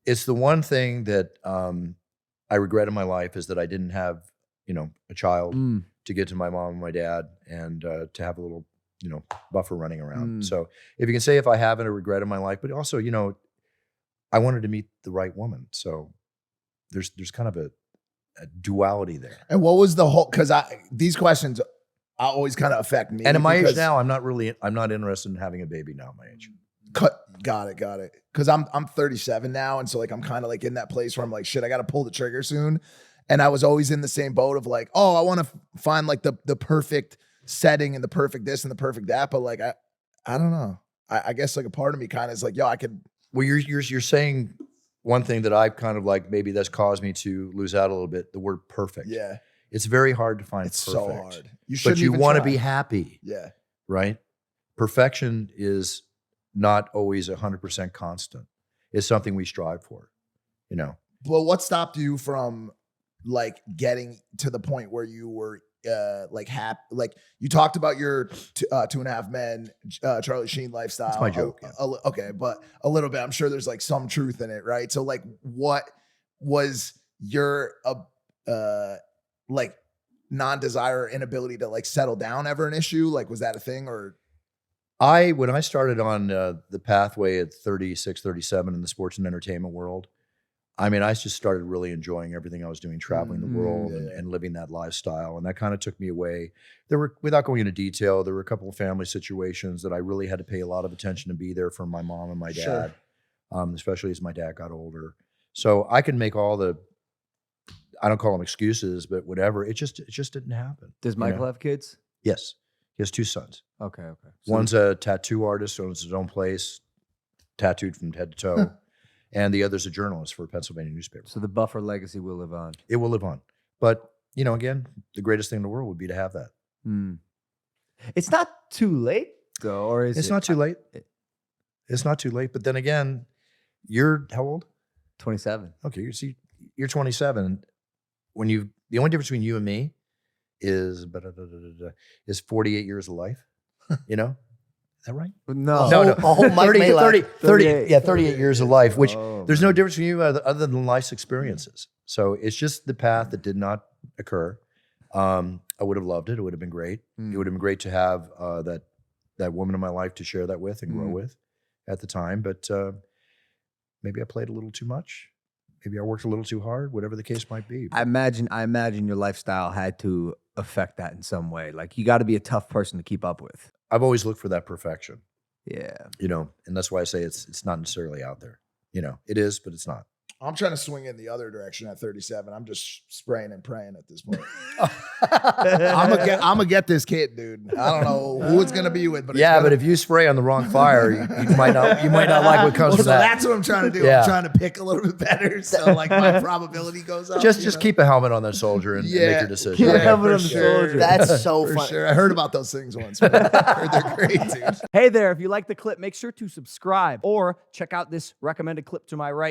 It's the one thing that I regret in my life is that I didn't have, a child to get to my mom and my dad and to have a little, buffer running around. So if you can say if I haven't a regret in my life, but also, I wanted to meet the right woman. So there's kind of a duality there. And what was the whole, because these questions always kind of affect me. And at my age now, I'm not interested in having a baby now at my age. Got it. Because I'm 37 now. And so like, I'm kind of like in that place where I'm like, shit, I got to pull the trigger soon. And I was always in the same boat of like, oh, I want to find like the perfect setting and the perfect this and the perfect that. But like, I don't know. I guess like a part of me kind of is like, yo, I could. Well, you're saying one thing that I've kind of like, maybe that's caused me to lose out a little bit, the word perfect. Yeah. It's very hard to find It's perfect. so hard. But you want to be happy. Yeah. Right? Perfection is not always 100% constant. It's something we strive for, But what stopped you from like getting to the point where you were like happy? Like you talked about your 2.5 Men, Charlie Sheen lifestyle. That's my joke. Okay, but a little bit. I'm sure there's like some truth in it, right? So like, what was your like non-desire, inability to like settle down ever an issue? Like, was that a thing? Or when I started on the pathway at 36, 37 in the sports and entertainment world, I mean, I just started really enjoying everything I was doing, traveling the world and living that lifestyle. And that kind of took me away. Without going into detail, there were a couple of family situations that I really had to pay a lot of attention to be there for my mom and my dad, especially as my dad got older. So I can make all the, I don't call them excuses, but whatever. It just didn't happen. Does Michael have kids? Yes. He has 2 sons. Okay. So one's a tattoo artist, owns his own place, tattooed from head to toe. And the other's a journalist for a Pennsylvania newspaper. So the Buffer legacy will live on. It will live on. But, again, the greatest thing in the world would be to have that. It's not too late, though, or is it? It's not too late. It's not too late. But then again, you're how old? 27. Okay, you're 27. The only difference between you and me is 48 years of life. Is that right? No. No. 38 years of life, which there's no difference between you other than life's experiences. So it's just the path that did not occur. I would have loved it. It would have been great. It would have been great to have that woman in my life to share that with and grow with at the time. But maybe I played a little too much. Maybe I worked a little too hard, whatever the case might be. I imagine your lifestyle had to affect that in some way. Like you got to be a tough person to keep up with. I've always looked for that perfection. Yeah. And that's why I say it's not necessarily out there. It is, but it's not. I'm trying to swing in the other direction at 37. I'm just spraying and praying at this point. I'm gonna get this kid, dude. I don't know who it's gonna be with, but but if you spray on the wrong fire, you might not like what comes from that. That's what I'm trying to do. I'm trying to pick a little bit better, so like my probability goes up. Just keep a helmet on that soldier and make your decision. Keep a helmet on the soldier. That's so for funny. sure. I heard about those things once. Man. I heard they're great, dude. Hey there, if you like the clip, make sure to subscribe or check out this recommended clip to my right.